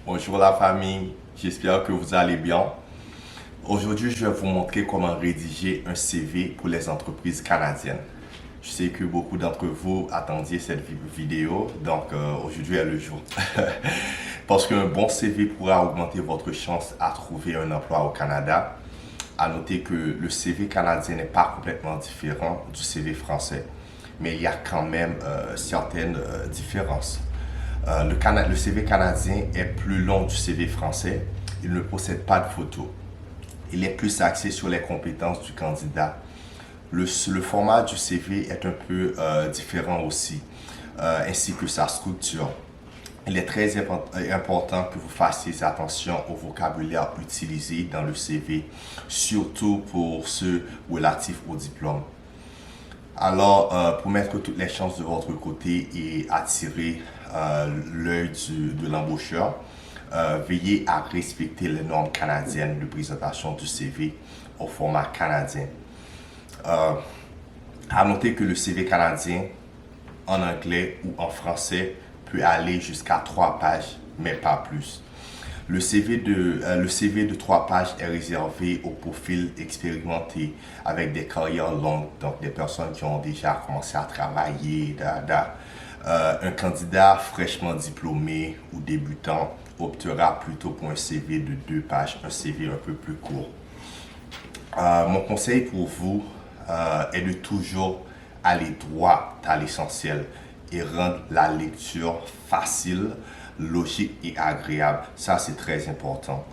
Bonjour la famille, j'espère que vous allez bien. Aujourd'hui, je vais vous montrer comment rédiger un CV pour les entreprises canadiennes. Je sais que beaucoup d'entre vous attendiez cette vidéo, donc aujourd'hui est le jour. Parce qu'un bon CV pourra augmenter votre chance à trouver un emploi au Canada. À noter que le CV canadien n'est pas complètement différent du CV français, mais il y a quand même certaines différences. Le CV canadien est plus long du CV français. Il ne possède pas de photos. Il est plus axé sur les compétences du candidat. Le format du CV est un peu différent aussi, ainsi que sa structure. Il est très important que vous fassiez attention au vocabulaire utilisé dans le CV, surtout pour ceux relatifs au diplôme. Alors, pour mettre toutes les chances de votre côté et attirer l'œil de l'embaucheur, veillez à respecter les normes canadiennes de présentation du CV au format canadien. À noter que le CV canadien en anglais ou en français peut aller jusqu'à 3 pages, mais pas plus. Le CV de 3 pages est réservé aux profils expérimentés avec des carrières longues, donc des personnes qui ont déjà commencé à travailler. Un candidat fraîchement diplômé ou débutant optera plutôt pour un CV de 2 pages, un CV un peu plus court. Mon conseil pour vous est de toujours aller droit à l'essentiel et rendre la lecture facile, logique et agréable. Ça, c'est très important.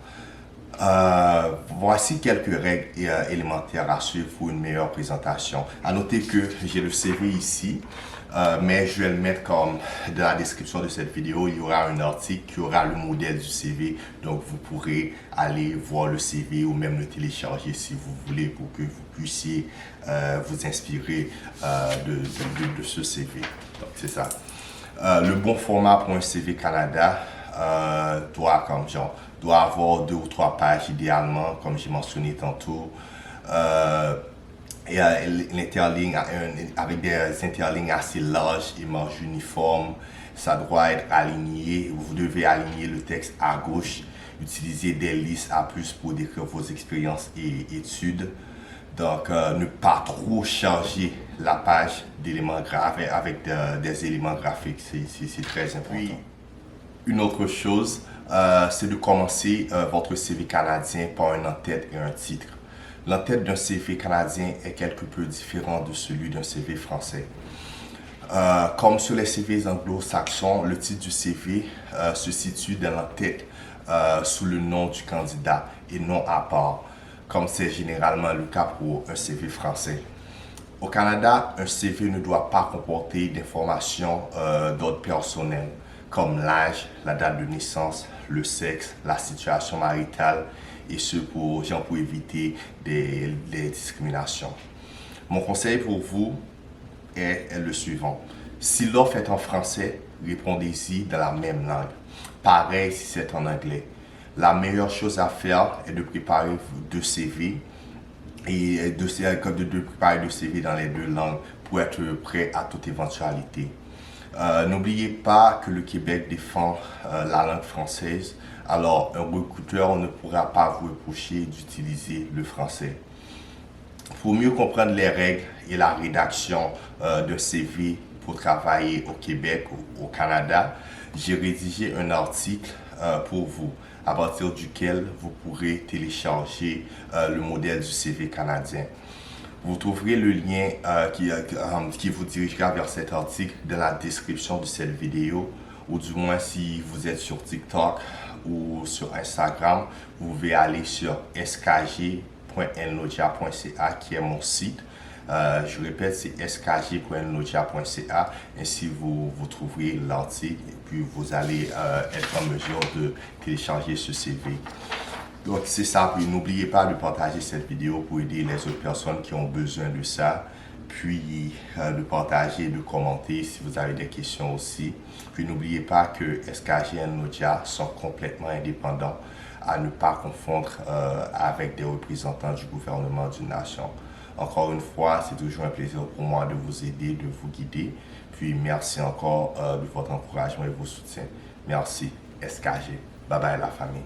Voici quelques règles élémentaires à suivre pour une meilleure présentation. À noter que j'ai le CV ici, mais je vais le mettre comme dans la description de cette vidéo. Il y aura un article qui aura le modèle du CV. Donc, vous pourrez aller voir le CV ou même le télécharger si vous voulez pour que vous puissiez vous inspirer de ce CV. Donc, c'est ça. Le bon format pour un CV Canada doit avoir 2 ou 3 pages idéalement, comme j'ai mentionné tantôt. Et l'interligne avec des interlignes assez larges et marges uniformes. Ça doit être aligné. Vous devez aligner le texte à gauche. Utiliser des listes à plus pour décrire vos expériences et études. Donc, ne pas trop charger la page d'éléments avec des éléments graphiques. C'est très important. Puis, une autre chose, c'est de commencer votre CV canadien par une en-tête et un titre. L'en-tête d'un CV canadien est quelque peu différent de celui d'un CV français. Comme sur les CV anglo-saxons, le titre du CV se situe dans l'en-tête sous le nom du candidat et non à part, comme c'est généralement le cas pour un CV français. Au Canada, un CV ne doit pas comporter d'informations d'ordre personnel, comme l'âge, la date de naissance, le sexe, la situation maritale, et ce pour éviter des discriminations. Mon conseil pour vous est le suivant. Si l'offre est en français, répondez-y dans la même langue. Pareil si c'est en anglais. La meilleure chose à faire est de préparer 2 CV et de préparer 2 CV dans les 2 langues pour être prêt à toute éventualité. N'oubliez pas que le Québec défend la langue française, alors un recruteur ne pourra pas vous reprocher d'utiliser le français. Pour mieux comprendre les règles et la rédaction d'un CV pour travailler au Québec ou au Canada, j'ai rédigé un article pour vous, à partir duquel vous pourrez télécharger le modèle du CV canadien. Vous trouverez le lien qui vous dirigera vers cet article dans la description de cette vidéo, ou du moins si vous êtes sur TikTok ou sur Instagram, vous pouvez aller sur skg.nlogia.ca qui est mon site. Je répète, c'est skg.nlogia.ca, ainsi vous trouverez l'article et puis vous allez être en mesure de télécharger ce CV. Donc c'est ça, puis n'oubliez pas de partager cette vidéo pour aider les autres personnes qui ont besoin de ça, puis de partager, de commenter si vous avez des questions aussi. Puis n'oubliez pas que SKG et Nodia sont complètement indépendants, à ne pas confondre avec des représentants du gouvernement d'une nation. Encore une fois, c'est toujours un plaisir pour moi de vous aider, de vous guider. Puis merci encore de votre encouragement et vos soutiens. Merci, SKG. Bye bye la famille.